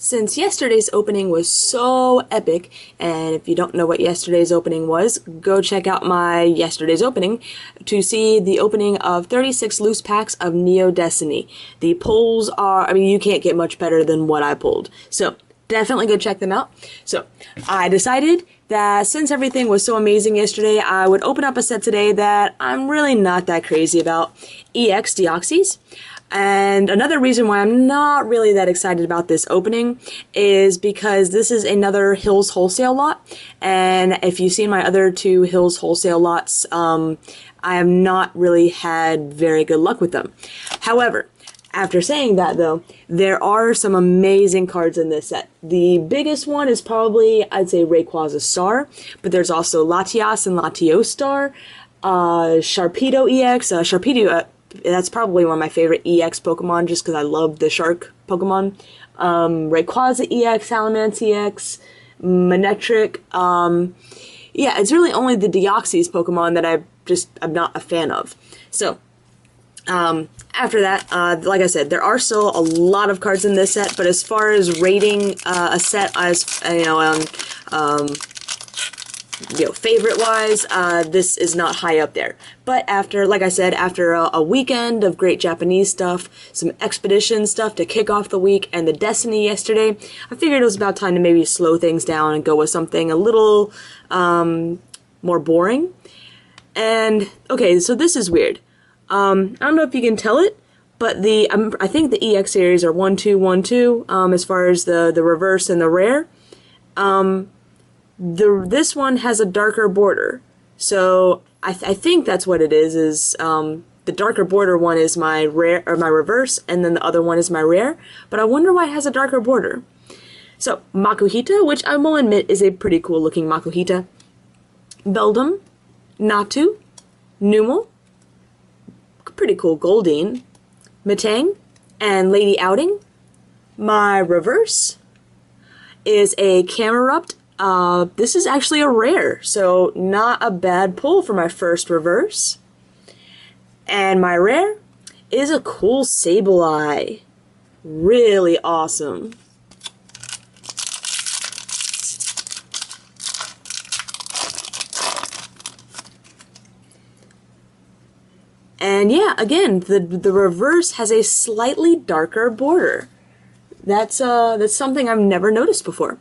Since yesterday's opening was so epic, and if you don't know what yesterday's opening was, go check out my yesterday's opening to see the opening of 36 loose packs of Neo Destiny. The pulls are, you can't get much better than what I pulled. So, definitely go check them out. So, I decided that since everything was so amazing yesterday, I would open up a set today that I'm really not that crazy about. EX Deoxys. And another reason why I'm not really that excited about this opening is because this is another Hills Wholesale lot, and if you've seen my other two Hills Wholesale lots, I have not really had very good luck with them. However, after saying that though, there are some amazing cards in this set. The biggest one is probably, I'd say, Rayquaza Star, but there's also Latias and Latios Star, Sharpedo EX, Sharpedo, that's probably one of my favorite EX Pokemon just because I love the shark Pokemon. Rayquaza EX, Salamence EX, Manectric. Yeah, it's really only the Deoxys Pokemon that I'm not a fan of. So, after that, like I said, there are still a lot of cards in this set, but as far as rating a set as, favorite-wise, this is not high up there. But after, like I said, after a weekend of great Japanese stuff, some Expedition stuff to kick off the week, and the Destiny yesterday, I figured it was about time to maybe slow things down and go with something a little more boring. And, okay, so this is weird. I don't know if you can tell it, but I think the EX series are 1, 2, 1, 2, as far as the reverse and the rare. This one has a darker border, so I think that's what it is the darker border one is my rare, or my reverse, and then the other one is my rare, but I wonder why it has a darker border. So, Makuhita, which I will admit is a pretty cool looking Makuhita, Beldum, Natu, Numel, pretty cool Goldeen, Metang, and Lady Outing. My reverse is a Camerupt. This is actually a rare, so not a bad pull for my first reverse. And my rare is a cool Sableye. Really awesome. And yeah, again, the reverse has a slightly darker border. That's something I've never noticed before.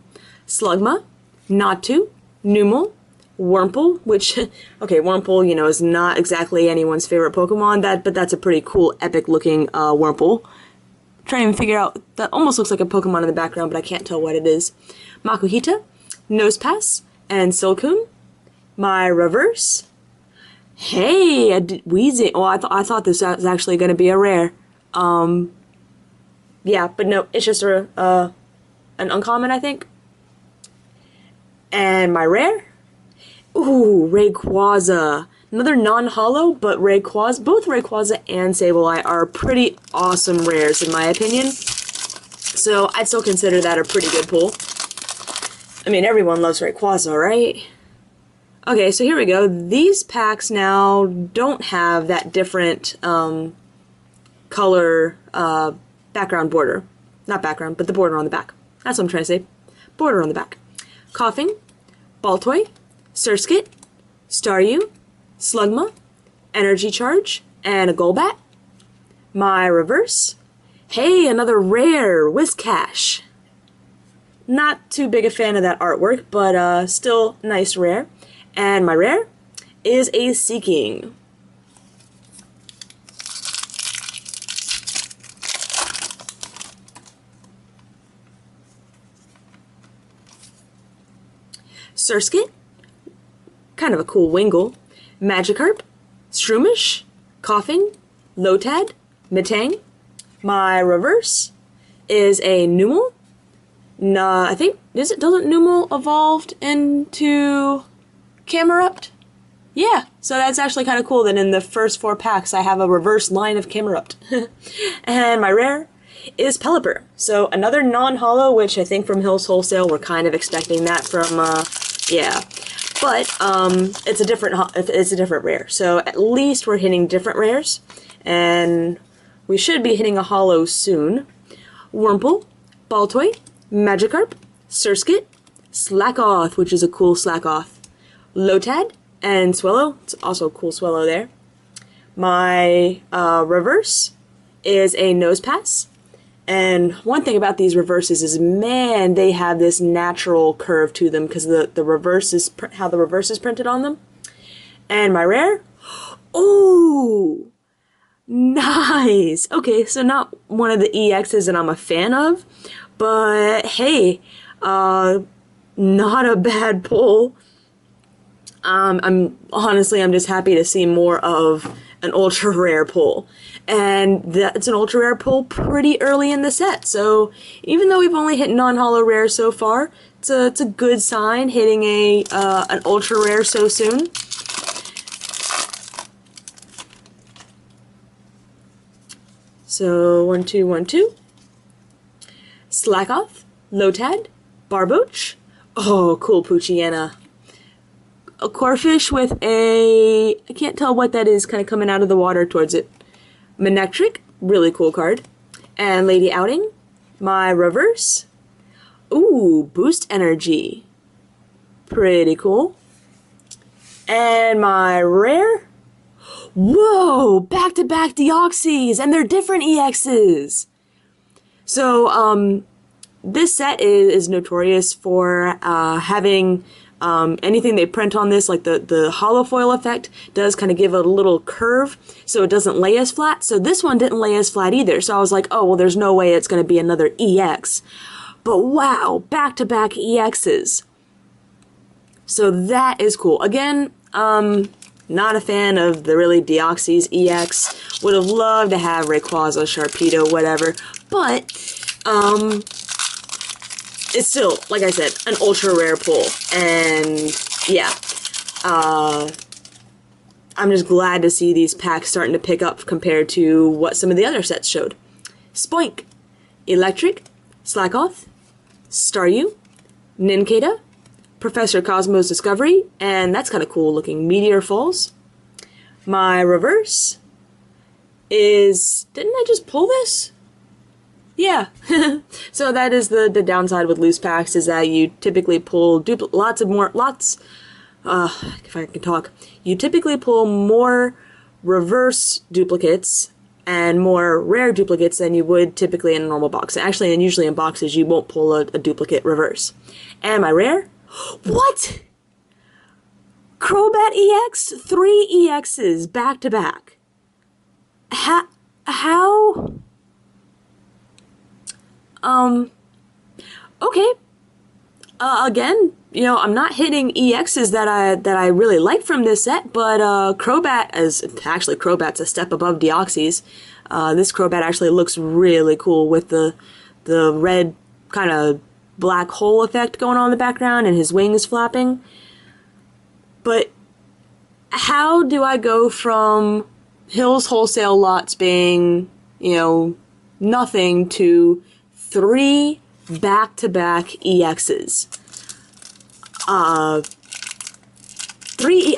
Slugma, Natu, Numel, Wurmple, which, okay, Wurmple, is not exactly anyone's favorite Pokemon, but that's a pretty cool, epic-looking Wurmple. Trying to even figure out, that almost looks like a Pokemon in the background, but I can't tell what it is. Makuhita, Nosepass, and Silcoon. My reverse. Hey, Weezing. Oh, I thought this was actually going to be a rare. Yeah, but no, it's just an uncommon, I think. And my rare? Ooh, Rayquaza. Another non-holo, but Rayquaza, both Rayquaza and Sableye are pretty awesome rares in my opinion. So I'd still consider that a pretty good pull. Everyone loves Rayquaza, right? Okay, so here we go. These packs now don't have that different color background border. Not background, but the border on the back. That's what I'm trying to say. Border on the back. Coughing, Baltoy, Surskit, Staryu, Slugma, Energy Charge, and a Golbat. My reverse. Hey, another rare, Whiscash. Not too big a fan of that artwork, but still nice rare. And my rare is a Seeking. Surskit, kind of a cool Wingull, Magikarp, Shroomish, Coughing, Lotad, Metang. My reverse is a Numel. I think, doesn't Numel evolved into Camerupt? Yeah, so that's actually kind of cool that in the first 4 packs I have a reverse line of Camerupt. And my rare is Pelipper. So another non-holo, which I think from Hills Wholesale we're kind of expecting that from, yeah. But it's a different rare. So at least we're hitting different rares, and we should be hitting a holo soon. Wurmple, Baltoy, Magikarp, Surskit, Slackoth, which is a cool Slackoth, Lotad, and Swellow. It's also a cool Swellow there. My reverse is a Nosepass. And one thing about these reverses is, man, they have this natural curve to them because the reverse is how the reverse is printed on them. And my rare, oh, nice. Okay, so not one of the EXs that I'm a fan of, but hey, not a bad pull. I'm just happy to see more of an ultra rare pull, and that's an ultra rare pull pretty early in the set. So even though we've only hit non-holo rare so far, it's a good sign hitting an ultra rare so soon. So 1, 2, 1, 2. Slackoth, Lotad, Barboach. Oh, cool Poochyena. A Corphish with I can't tell what that is, kind of coming out of the water towards it. Manectric, really cool card. And Lady Outing, my reverse. Ooh, Boost Energy. Pretty cool. And my rare. Whoa, back-to-back Deoxys, and they're different EXs. So, this set is notorious for having anything they print on this, like the hollow foil effect, does kind of give a little curve, so it doesn't lay as flat. So this one didn't lay as flat either. So I was like, oh, well, there's no way it's going to be another EX. But wow, back-to-back EXs. So that is cool. Again, not a fan of the really Deoxys EX. Would have loved to have Rayquaza, Sharpedo, whatever. But, it's still, like I said, an ultra rare pull, and yeah, I'm just glad to see these packs starting to pick up compared to what some of the other sets showed. Spoink, Electric, Slackoth, Staryu, Nincada, Professor Cosmo's Discovery, and that's kind of cool looking, Meteor Falls. My reverse is, didn't I just pull this? Yeah, so that is the downside with loose packs, is that you typically pull if I can talk, you typically pull more reverse duplicates and more rare duplicates than you would typically in a normal box. Actually, and usually in boxes, you won't pull a duplicate reverse. And my rare? What? Crobat EX? 3 EXs back to back. How? Okay. Again, you know, I'm not hitting EXs that I really like from this set, but Crobat's a step above Deoxys. This Crobat actually looks really cool with the red kind of black hole effect going on in the background and his wings flapping. But how do I go from Hills wholesale lots being, you know, nothing to 3 back-to-back EXs? I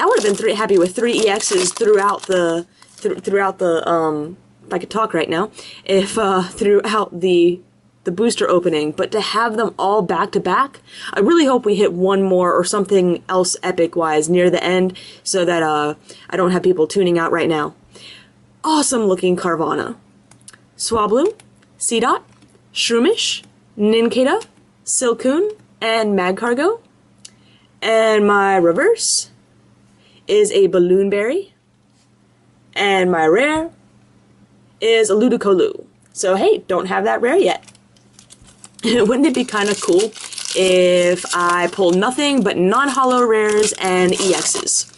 would have been happy with 3 EXs throughout the if I could talk right now, if throughout the booster opening, but to have them all back-to-back, I really hope we hit one more or something else epic-wise near the end, so that I don't have people tuning out right now. Awesome-looking Carvana. Swablu, Seedot, Shroomish, Nincada, Silcoon, and Magcargo. And my reverse is a Balloonberry. And my rare is a Ludicolo. So hey, don't have that rare yet. Wouldn't it be kind of cool if I pulled nothing but non-holo rares and EXs?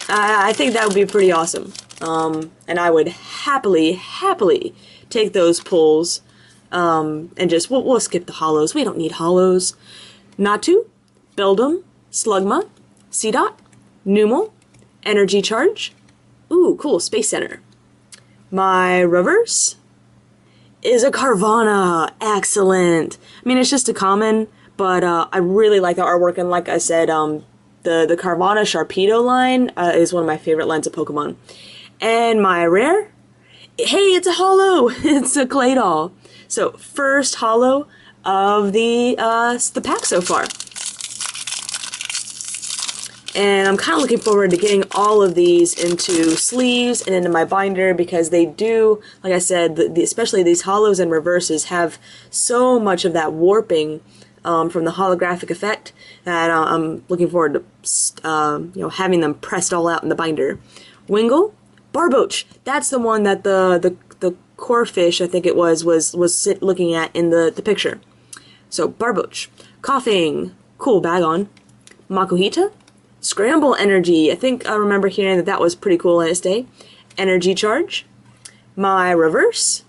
I think that would be pretty awesome. And I would happily take those pulls, and just, we'll skip the holos. We don't need holos. Natu, Beldum, Slugma, Seedot, Numel, Energy Charge. Ooh, cool, Space Center. My reverse is a Carvana. Excellent. I mean, it's just a common, but I really like the artwork, and like I said, the Carvana Sharpedo line is one of my favorite lines of Pokemon. And my rare, hey, it's a holo. It's a Claydol. So first holo of the pack so far. And I'm kind of looking forward to getting all of these into sleeves and into my binder, because they do, like I said, especially these holos and reverses have so much of that warping from the holographic effect that I'm looking forward to you know, having them pressed all out in the binder. Wingle, Barboach. That's the one that the core fish, I think it was looking at in the picture. So Barboach. Coughing, cool bag on. Makuhita. Scramble Energy. I think I remember hearing that was pretty cool in its day. Energy Charge. My reverse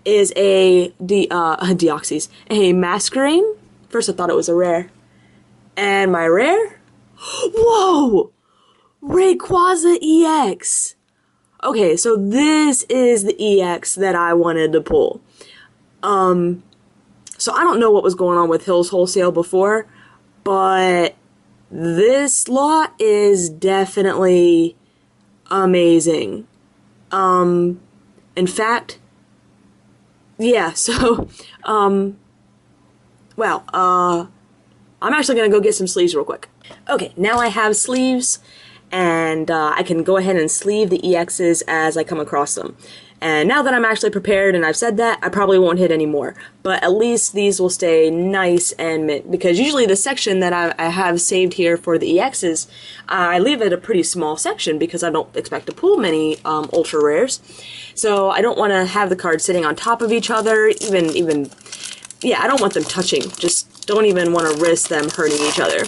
is a Deoxys. A Masquerain. First I thought it was a rare. And my rare? Whoa! Rayquaza EX! Okay, so this is the EX that I wanted to pull. So I don't know what was going on with Hills Wholesale before, but this lot is definitely amazing. In fact, yeah, so, wow, I'm actually gonna go get some sleeves real quick. Okay, now I have sleeves, and I can go ahead and sleeve the EXs as I come across them. And now that I'm actually prepared and I've said that, I probably won't hit any more. But at least these will stay nice and mint, because usually the section that I have saved here for the EXs, I leave it a pretty small section because I don't expect to pull many ultra rares. So I don't want to have the cards sitting on top of each other, even, yeah, I don't want them touching. Just don't even want to risk them hurting each other.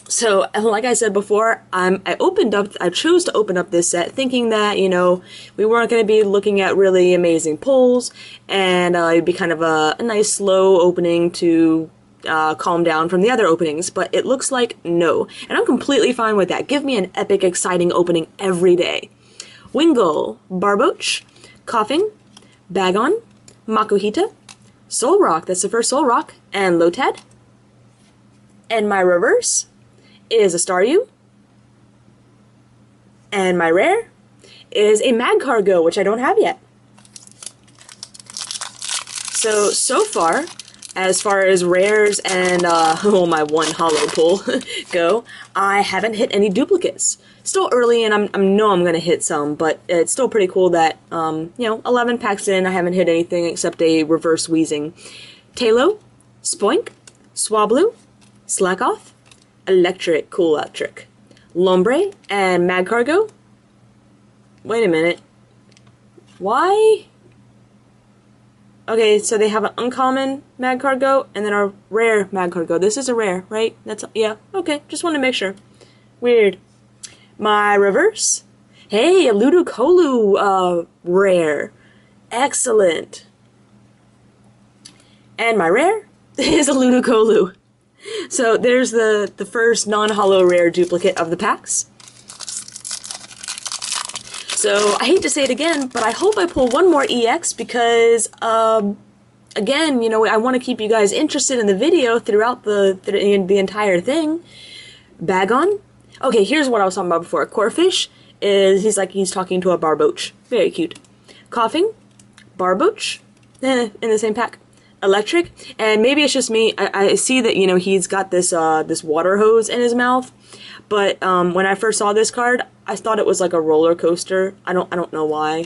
So, like I said before, I chose to open up this set thinking that, you know, we weren't going to be looking at really amazing pulls, and it'd be kind of a nice slow opening to calm down from the other openings, but it looks like no. And I'm completely fine with that. Give me an epic, exciting opening every day. Wingle, Barboach, Coughing, Bagon, Makuhita, Solrock, that's the first Solrock, and Lotad. And my reverse is a Staryu, and my rare is a Magcargo, which I don't have yet. So far, as far as rares and oh, my one holo pull go, I haven't hit any duplicates. Still early, and I know I'm gonna hit some, but it's still pretty cool that you know, 11 packs in, I haven't hit anything except a reverse Wheezing. Tailo, Spoink, Swablu, Slackoth, Electric, cool Electric, Lombre, and Magcargo. Wait a minute. Why? Okay, so they have an uncommon Magcargo and then a rare Magcargo. This is a rare, right? That's, yeah, okay, just want to make sure. Weird. My reverse? Hey, a Ludicolo rare. Excellent. And my rare is a Ludicolo. So there's the first non-holo rare duplicate of the packs. So I hate to say it again, but I hope I pull one more EX because, again, you know, I want to keep you guys interested in the video throughout the entire thing. Bagon. Okay, here's what I was talking about before. Corefish is, he's talking to a Barboach. Very cute. Coughing. Barboach. In the same pack. Electric, and maybe it's just me. I see that, you know, he's got this this water hose in his mouth, but when I first saw this card, I thought it was like a roller coaster. I don't know why.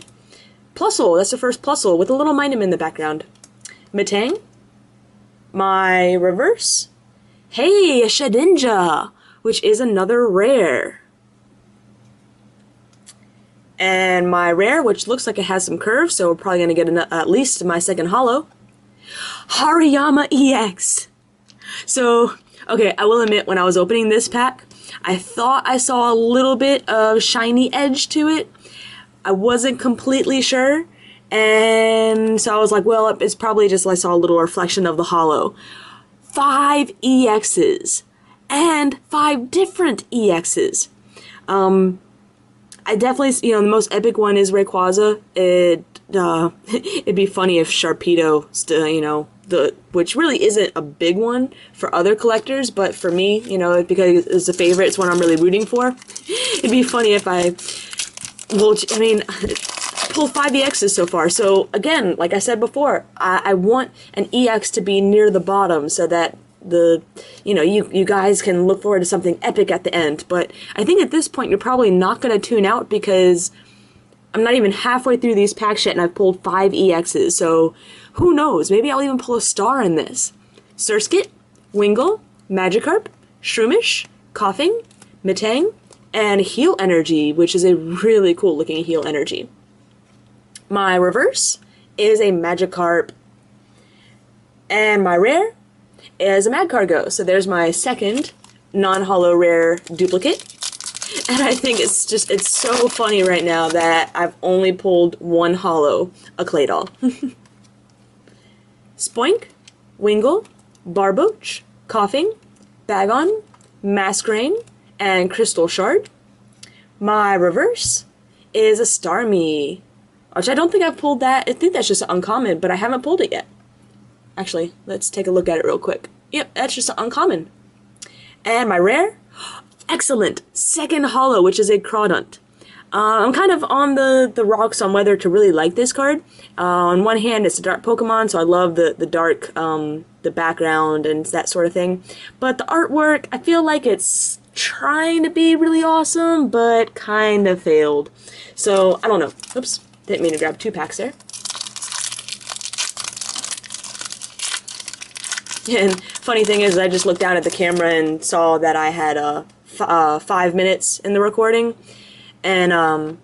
Plusle, that's the first Plusle with a little Minun in the background. Metang, my reverse. Hey, a Shedinja, which is another rare. And my rare, which looks like it has some curves, so we're probably gonna get at least my second holo. Hariyama EX. So, okay, I will admit, when I was opening this pack, I thought I saw a little bit of shiny edge to it. I wasn't completely sure, and so I was like, well, it's probably just I saw a little reflection of the holo. 5 EXs, and 5 different EXs. I definitely, you know, the most epic one is Rayquaza. It'd be funny if Sharpedo still, you know, which really isn't a big one for other collectors, but for me, you know, because it's a favorite, it's one I'm really rooting for. It'd be funny if well, I mean, pulled 5 EXs so far. So again, like I said before, I want an EX to be near the bottom so that you guys can look forward to something epic at the end. But I think at this point you're probably not going to tune out because I'm not even halfway through these packs yet and I've pulled 5 EXs. So who knows? Maybe I'll even pull a star in this. Surskit, Wingull, Magikarp, Shroomish, Coughing, Metang, and Heal Energy, which is a really cool looking Heal Energy. My reverse is a Magikarp, and my rare is a Magcargo. So there's my second non-holo rare duplicate. And I think it's so funny right now that I've only pulled one holo, a Claydol. Spoink, Wingull, Barboach, Coughing, Bagon, Masquerain, and Crystal Shard. My reverse is a Starmie, which I don't think I've pulled that. I think that's just an uncommon, but I haven't pulled it yet. Actually, let's take a look at it real quick. Yep, that's just an uncommon. And my rare, excellent, second holo, which is a Crawdaunt. I'm kind of on the rocks on whether to really like this card. On one hand, it's a dark Pokemon, so I love the dark, the background and that sort of thing. But the artwork, I feel like it's trying to be really awesome, but kind of failed. So, I don't know. Oops, didn't mean to grab 2 packs there. And funny thing is, I just looked down at the camera and saw that I had 5 minutes in the recording. And,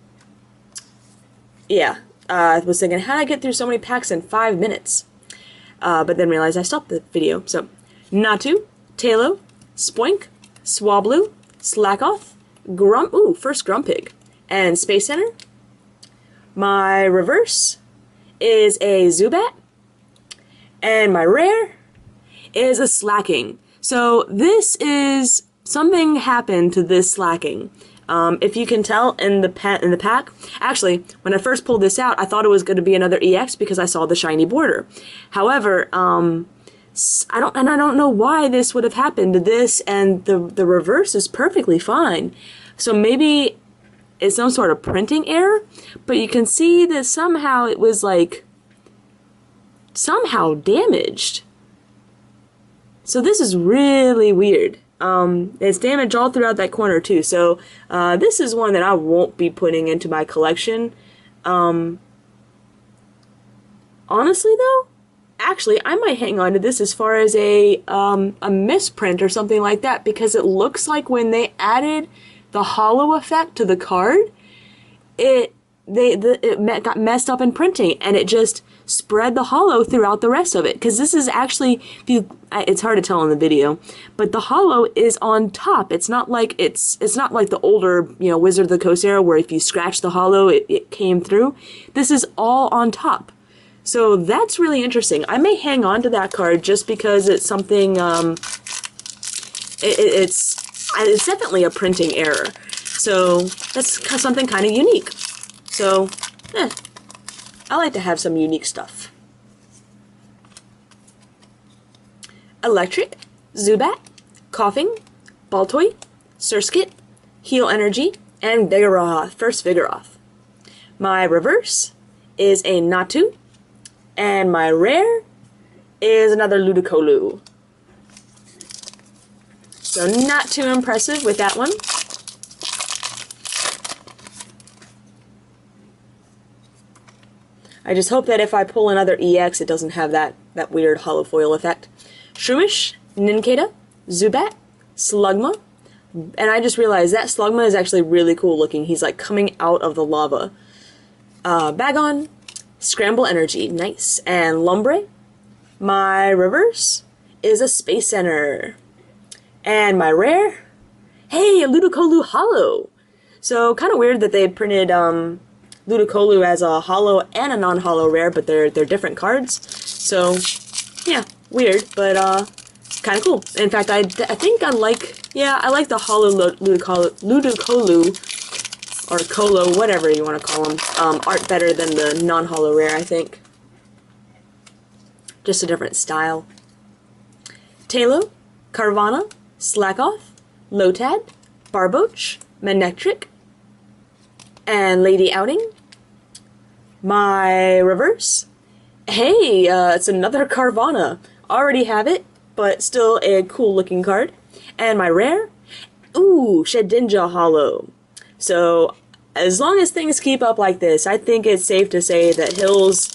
yeah, I was thinking, how did I get through so many packs in 5 minutes? But then realized I stopped the video. So, Natu, Talo, Spoink, Swablu, Slackoth, first Grumpig, and Space Center. My reverse is a Zubat, and my rare is a Slacking. So this is, something happened to this Slacking. If you can tell in the pack, actually, when I first pulled this out, I thought it was going to be another EX because I saw the shiny border. However, I don't know why this would have happened. This and the reverse is perfectly fine. So maybe it's some sort of printing error, but you can see that somehow it was like somehow damaged. So this is really weird. It's damaged all throughout that corner too. So this is one that I won't be putting into my collection. Honestly though, actually I might hang on to this as far as a misprint or something like that, because it looks like when they added the holo effect to the card, it got messed up in printing, and it just spread the holo throughout the rest of it. Because this is actually, it's hard to tell in the video, but the holo is on top. It's not like it's not like the older, Wizard of the Coast era where if you scratch the holo, it came through. This is all on top. So that's really interesting. I may hang on to that card just because it's something. It's definitely a printing error. So that's something kind of unique. So, I like to have some unique stuff. Electric, Zubat, Coughing, Baltoy, Surskit, Heal Energy, and Vigoroth, first Vigoroth. My reverse is a Natu, and my rare is another Ludicolo. So not too impressive with that one. I just hope that if I pull another EX, it doesn't have that weird holofoil effect. Shroomish, Nincada, Zubat, Slugma, and I just realized that Slugma is actually really cool looking. He's like coming out of the lava. Bagon, Scramble Energy, nice, and Lombre. My reverse is a Space Center. And my rare, hey, a Ludicolo holo. So kind of weird that they printed Ludicolo as a holo and a non-holo rare, but they're different cards. So yeah, weird, but kind of cool. In fact, I think I like the holo Ludicolo or Colo, whatever you want to call them, art better than the non-holo rare. I think just a different style. Talo, Carvana, Slackoth, Lotad, Barboach, Manectric, and Lady Outing. My reverse. Hey, it's another Carvana. Already have it, but still a cool looking card. And my rare. Ooh, Shedinja Hollow. So, as long as things keep up like this, I think it's safe to say that Hills,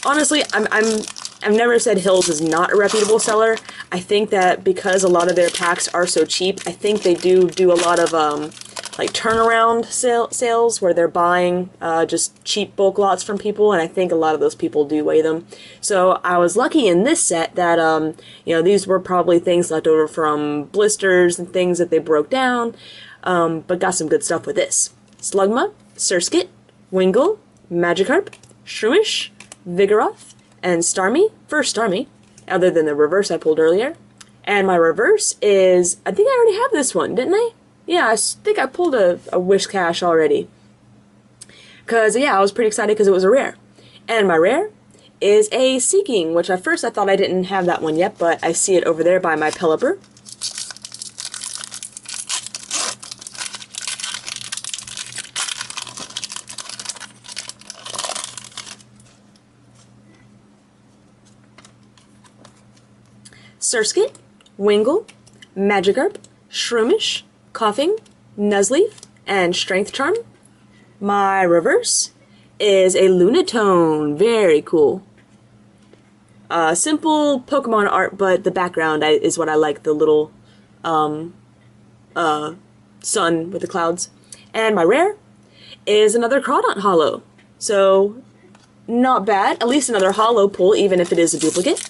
honestly, I've never said Hills is not a reputable seller. I think that because a lot of their packs are so cheap, I think they do a lot of, like turnaround sales where they're buying just cheap bulk lots from people, and I think a lot of those people do weigh them. So I was lucky in this set that you know, these were probably things left over from blisters and things that they broke down, but got some good stuff with this. Slugma, Surskit, Wingull, Magikarp, Shroomish, Vigoroth, and Starmie. First Starmie, other than the reverse I pulled earlier. And my reverse is, I think I already have this one, didn't I? Yeah, I think I pulled a Wish Cache already. Because, yeah, I was pretty excited because it was a rare. And my rare is a Seeking, which at first I thought I didn't have that one yet, but I see it over there by my Pelipper. Surskit, Wingull, Magikarp, Shroomish, Coughing, Nuzleaf, and Strength Charm. My reverse is a Lunatone. Very cool. Simple Pokemon art, but the background is what I like, the little sun with the clouds. And my rare is another Crawdaunt Hollow. So, not bad. At least another Hollow pull, even if it is a duplicate.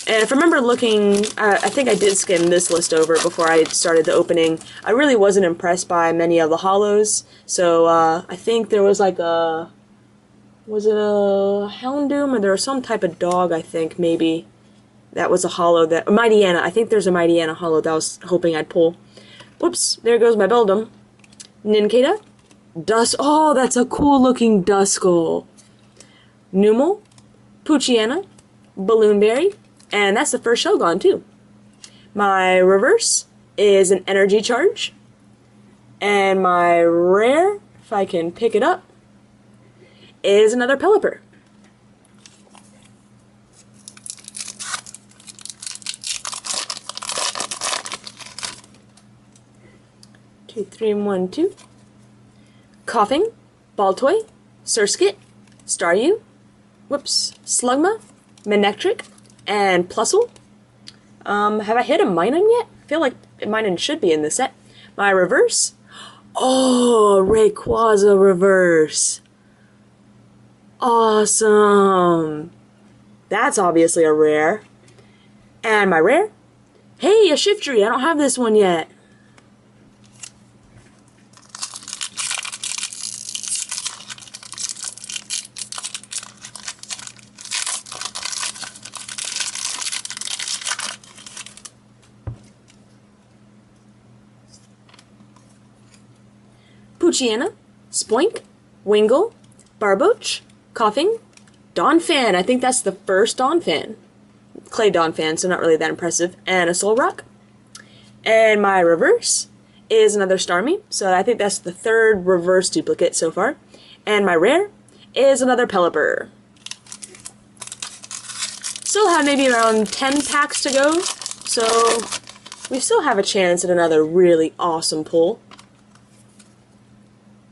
And if I remember looking, I think I did skim this list over before I started the opening. I really wasn't impressed by many of the hollows, so I think there was like a, was it a Houndoom, or there was some type of dog, I think, maybe. That was a hollow that, Mightyena, I think there's a Mightyena hollow that I was hoping I'd pull. Whoops, there goes my Beldum. Nincada, oh, that's a cool looking Duskull. Numel, Poochyena, Balloonberry, and that's the first shell gone, too. My reverse is an energy charge. And my rare, if I can pick it up, is another Pelipper. Two, three, and 1, 2. Coughing, Baltoy, Surskit, Staryu, whoops, Slugma, Manectric, and Plusle. Have I hit a Minun yet? I feel like Minun should be in this set. My reverse. Oh, Rayquaza reverse. Awesome. That's obviously a rare. And my rare. Hey, a Shiftry. I don't have this one yet. Poochyena, Spoink, Wingull, Barboach, Coughing, Donphan. I think that's the first Donphan. Clay Donphan, so not really that impressive. And a Solrock. And my reverse is another Starmie, so I think that's the third reverse duplicate so far. And my rare is another Pelipper. Still have maybe around 10 packs to go, so we still have a chance at another really awesome pull.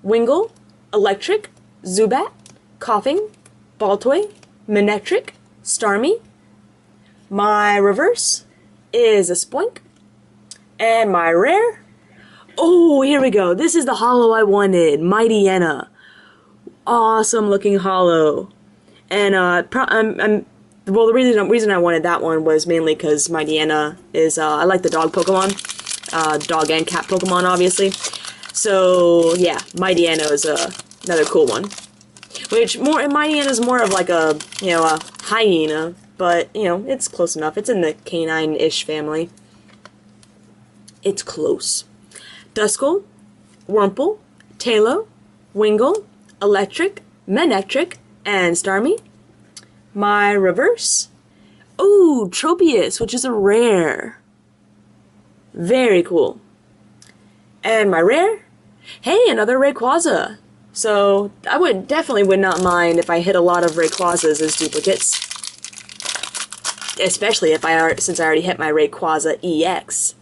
Wingull, Electric, Zubat, Coughing, Baltoy, Manectric, Starmie. My reverse is a Spoink. And my rare, oh, here we go. This is the hollow I wanted, Mightyena. Awesome looking hollow. And well, the reason I wanted that one was mainly because Mightyena is, I like the dog Pokemon. Dog and cat Pokemon, obviously. So, yeah, Mightyena is another cool one. Which, Mightyena is more of like a, you know, a hyena. But, you know, it's close enough. It's in the canine-ish family. It's close. Duskull, Wurmple, Tailo, Wingull, Electric, Manectric, and Starmie. My reverse. Ooh, Tropius, which is a rare. Very cool. And my rare. Hey, another Rayquaza. So I would not mind if I hit a lot of Rayquazas as duplicates. Especially since I already hit my Rayquaza EX.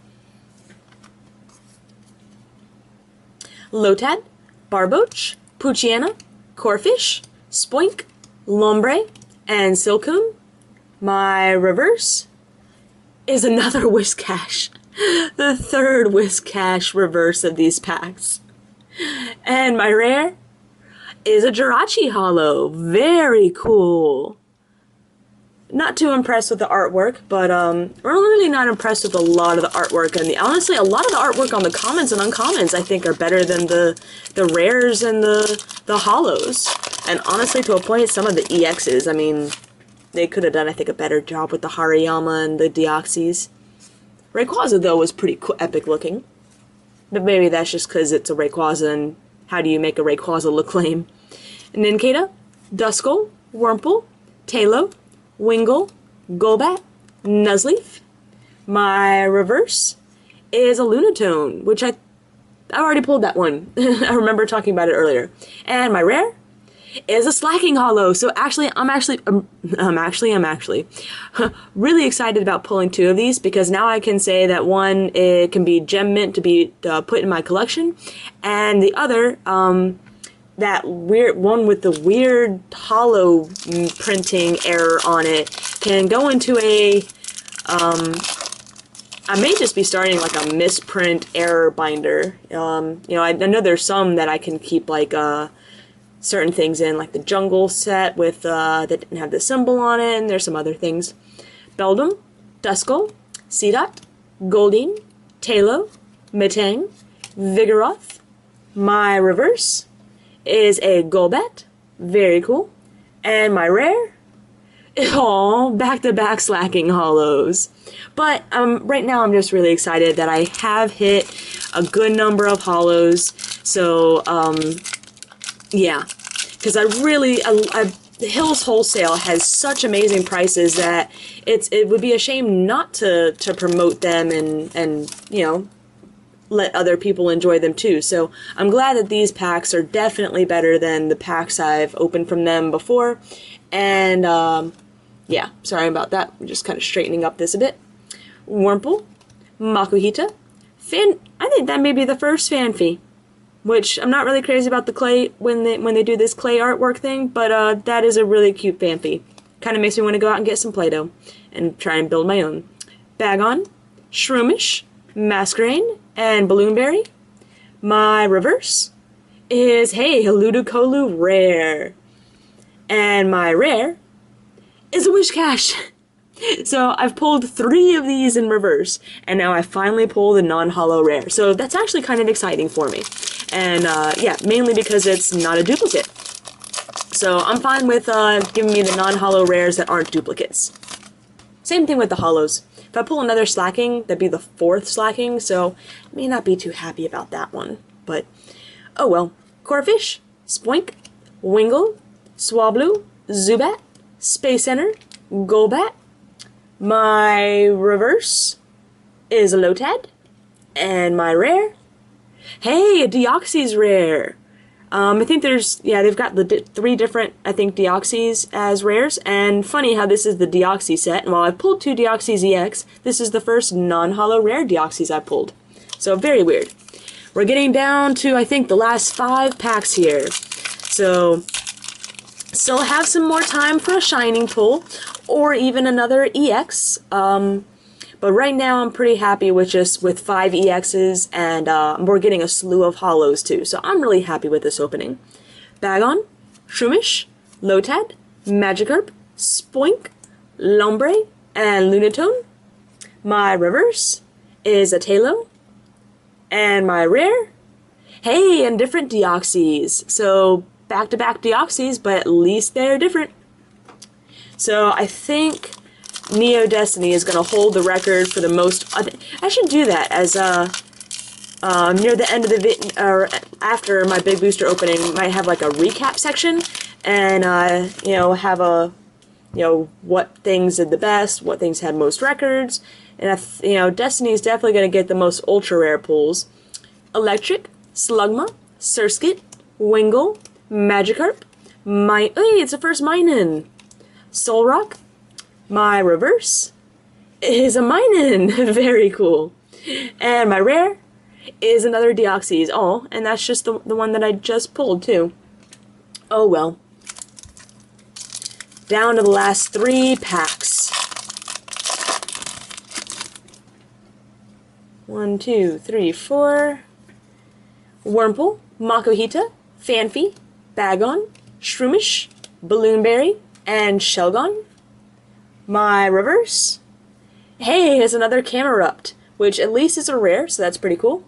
Lotad, Barboach, Poochyena, Corphish, Spoink, Lombre, and Silcoon. My reverse is another Whiscash. The third Whiscash reverse of these packs. And my rare is a Jirachi Holo. Very cool. Not too impressed with the artwork, but really not impressed with a lot of the artwork. And honestly, a lot of the artwork on the commons and uncommons I think are better than the rares and the holos. And honestly, to a point, some of the EXs, I mean, they could have done, I think, a better job with the Hariyama and the Deoxys. Rayquaza, though, was pretty cool, epic looking. But maybe that's just because it's a Rayquaza, and how do you make a Rayquaza look lame? Nincada, Duskull, Wurmple, Tailo, Wingull, Golbat, Nuzleaf. My reverse is a Lunatone, which I already pulled that one. I remember talking about it earlier. And my rare is a Slacking Holo. So actually, I'm actually really excited about pulling two of these, because now I can say that one, it can be gem mint to be put in my collection, and the other, that weird one with the weird holo printing error on it, can go into a, I may just be starting like a misprint error binder. You know, I know there's some that I can keep like, certain things in, like the jungle set with that didn't have the symbol on it, and there's some other things. Beldum, Duskull, Seedot, Goldeen, Tailo, Metang, Vigoroth. My reverse is a Golbat, very cool, and my rare, back-to-back Slacking Holos. But right now I'm just really excited that I have hit a good number of holos, so yeah, because Hills Wholesale has such amazing prices that it would be a shame not to promote them and you know, let other people enjoy them too. So I'm glad that these packs are definitely better than the packs I've opened from them before. And yeah, sorry about that. I'm just kind of straightening up this a bit. Wurmple, Makuhita, I think that may be the first Fanfi. Which, I'm not really crazy about the clay when they do this clay artwork thing, but that is a really cute Fanfi. Kind of makes me want to go out and get some Play-Doh and try and build my own. Bagon, Shroomish, Masquerain, and Balloonberry. My reverse is, hey, Ludicolo Rare. And my rare is a Whiscash. So I've pulled 3 of these in reverse, and now I finally pull the non-holo rare. So that's actually kind of exciting for me. And yeah, mainly because it's not a duplicate. So I'm fine with giving me the non-holo rares that aren't duplicates. Same thing with the holos. If I pull another Slacking, that'd be the 4th Slacking, so I may not be too happy about that one. But, oh well. Corphish, Spoink, Wingull, Swablu, Zubat, Space Center, Golbat. My reverse is a Lotad, and my rare, hey, a Deoxys rare. I think they've got the 3 different, I think, Deoxys as rares, and funny how this is the Deoxys set, and while I've pulled 2 Deoxys EX, this is the first non-holo rare Deoxys I pulled. So, very weird. We're getting down to, I think, the last 5 packs here. So, still have some more time for a Shining pull, or even another EX, but right now I'm pretty happy with 5 EXs, and we're getting a slew of holos too, so I'm really happy with this opening. Bagon, Shroomish, Lotad, Magikarp, Spoink, Lombre, and Lunatone. My reverse is a Tailo, and my rare, hey, and different Deoxys. So back-to-back Deoxys, but at least they're different. So I think Neo Destiny is going to hold the record for the most. I should do that as near the end of the video, or after my big booster opening, might have like a recap section, and you know, have a, you know, what things did the best, what things had most records, and you know, Destiny is definitely going to get the most ultra rare pulls. Electric, Slugma, Surskit, Wingull, Magikarp, hey, it's the first Minun. Solrock, my reverse is a Minun. Very cool. And my rare is another Deoxys. Oh, and that's just the one that I just pulled too. Oh well. Down to the last 3 packs. 1, 2, 3, 4. Wurmple, Makuhita, Fanfi, Bagon, Shroomish, Balloonberry, and Shelgon. My reverse. Hey, it's another Camerupt, which at least is a rare, so that's pretty cool.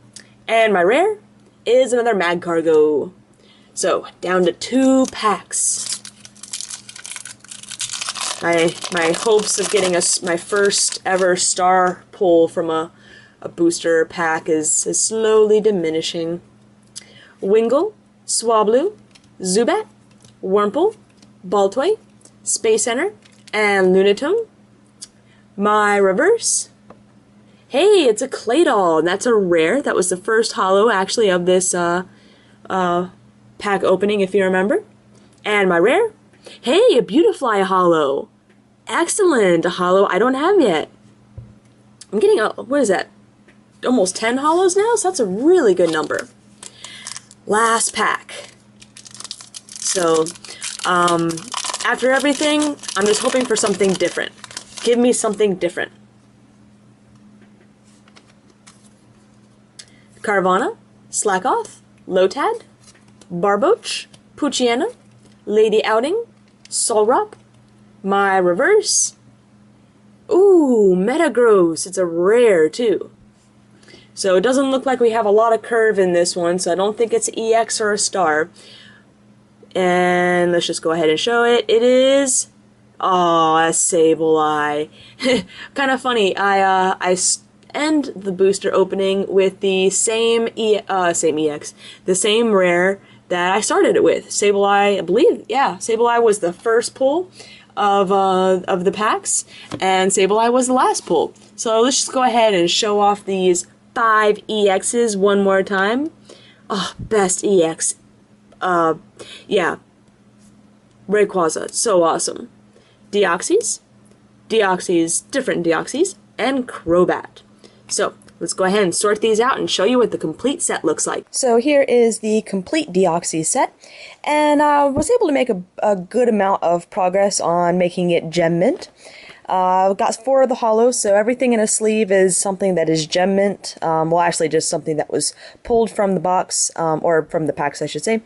And my rare is another Magcargo. So, down to 2 packs. My hopes of getting my first ever star pull from a booster pack is slowly diminishing. Wingull, Swablu, Zubat, Wurmple, Baltoy, Space Center, and Lunatum. My reverse. Hey, it's a Claydol, and that's a rare. That was the first holo, actually, of this pack opening, if you remember. And my rare. Hey, a Beautifly holo. Excellent, a holo I don't have yet. I'm getting, what is that? Almost 10 holos now, so that's a really good number. Last pack. So, after everything, I'm just hoping for something different. Give me something different. Carvana, Slackoth, Lotad, Barboach, Poochyena, Lady Outing, Solrock, my reverse. Ooh, Metagross. It's a rare too. So it doesn't look like we have a lot of curve in this one, so I don't think it's EX or a star. And let's just go ahead and show it. It is, oh, a Sableye. Kind of funny. I end the booster opening with the same EX, the same rare that I started it with. Sableye, I believe, yeah, Sableye was the first pull of the packs, and Sableye was the last pull. So let's just go ahead and show off these 5 EXs one more time. Oh, best EX. Yeah. Rayquaza, so awesome. Deoxys, different Deoxys, and Crobat. So, let's go ahead and sort these out and show you what the complete set looks like. So here is the complete Deoxys set, and I was able to make a good amount of progress on making it Gem Mint. I've got 4 of the holos, so everything in a sleeve is something that is Gem Mint. Well, actually just something that was pulled from the box, or from the packs, I should say.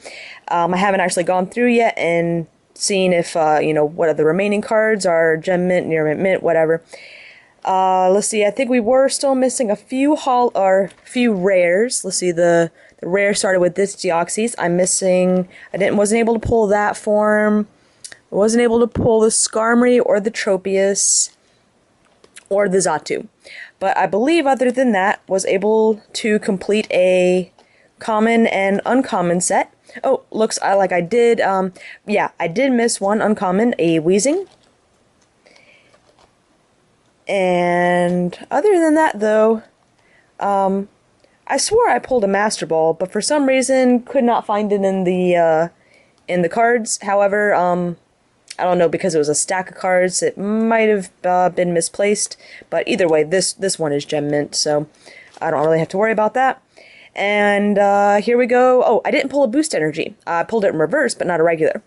I haven't actually gone through yet and seen if, you know, what are the remaining cards are Gem Mint, Near Mint, Mint, whatever. Let's see, I think we were still missing a few rares. Let's see, the rare started with this Deoxys. I wasn't able to pull that form. I wasn't able to pull the Skarmory or the Tropius or the Xatu. But I believe other than that, was able to complete a common and uncommon set. Oh, looks like I did, yeah, I did miss one uncommon, a Weezing. And other than that, though, I swore I pulled a Master Ball, but for some reason could not find it in the cards. However, I don't know, because it was a stack of cards, it might have been misplaced. But either way, this one is Gem Mint, so I don't really have to worry about that. And here we go. Oh, I didn't pull a Boost Energy. I pulled it in reverse, but not a regular.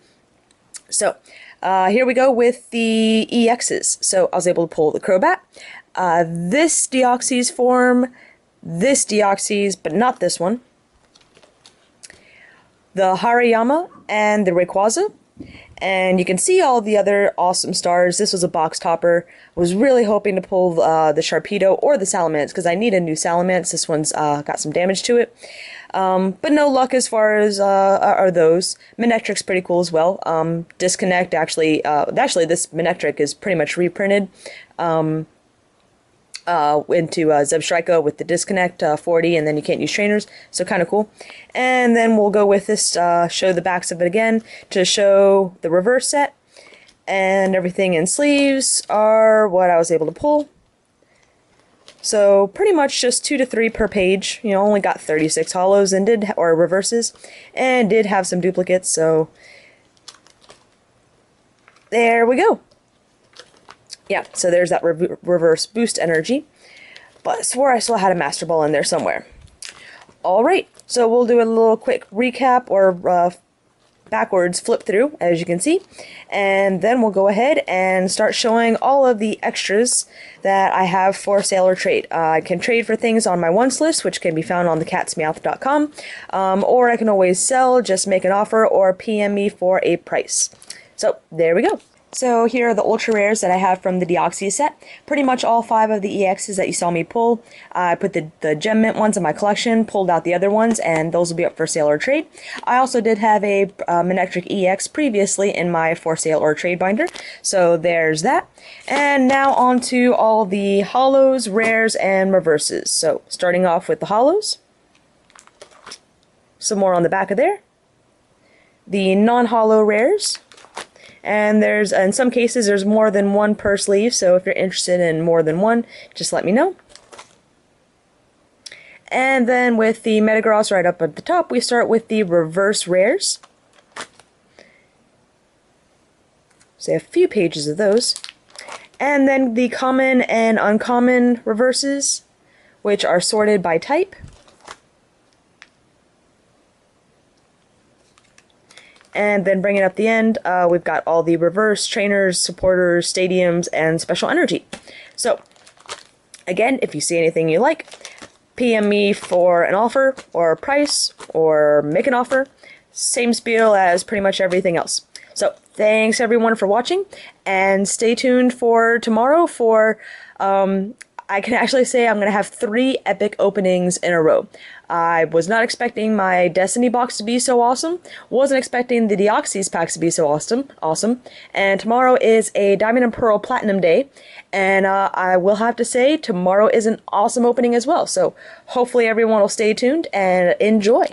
So, here we go with the EXs. So I was able to pull the Crobat, this Deoxys form, this Deoxys, but not this one, the Hariyama, and the Rayquaza. And you can see all the other awesome stars. This was a box topper. I was really hoping to pull the Sharpedo or the Salamence, because I need a new Salamence. This one's got some damage to it. But no luck as far as are those. Manectric's pretty cool as well. Disconnect, actually this Manectric is pretty much reprinted into Zebstrika with the Disconnect 40, and then you can't use trainers, so kind of cool. And then we'll go with this, show the backs of it again to show the reverse set, and everything in sleeves are what I was able to pull. So pretty much just 2 to 3 per page. You know, only got 36 holos and or reverses, and did have some duplicates, so there we go. Yeah, so there's that reverse boost energy. But I swore I still had a Master Ball in there somewhere. Alright, so we'll do a little quick recap or backwards flip through, as you can see, and then we'll go ahead and start showing all of the extras that I have for sale or trade. I can trade for things on my wants list, which can be found on TheCatsMeowth.com, or I can always sell, just make an offer, or PM me for a price. So there we go. So here are the ultra rares that I have from the Deoxys set. Pretty much all 5 of the EXs that you saw me pull. I put the gem mint ones in my collection, pulled out the other ones, and those will be up for sale or trade. I also did have a Manectric EX previously in my for sale or trade binder, so there's that. And now on to all the holos, rares, and reverses. So starting off with the holos. Some more on the back of there. The non-holo rares. And there's, in some cases, there's more than one per sleeve, so if you're interested in more than one, just let me know. And then with the Metagross right up at the top, we start with the reverse rares. So a few pages of those. And then the common and uncommon reverses, which are sorted by type. And then bringing up the end, we've got all the reverse trainers, supporters, stadiums, and special energy. So, again, if you see anything you like, PM me for an offer, or a price, or make an offer. Same spiel as pretty much everything else. So, thanks everyone for watching, and stay tuned for tomorrow for, I can actually say I'm going to have 3 epic openings in a row. I was not expecting my Destiny box to be so awesome, wasn't expecting the Deoxys packs to be so awesome, and tomorrow is a Diamond and Pearl Platinum Day, and I will have to say tomorrow is an awesome opening as well, so hopefully everyone will stay tuned and enjoy.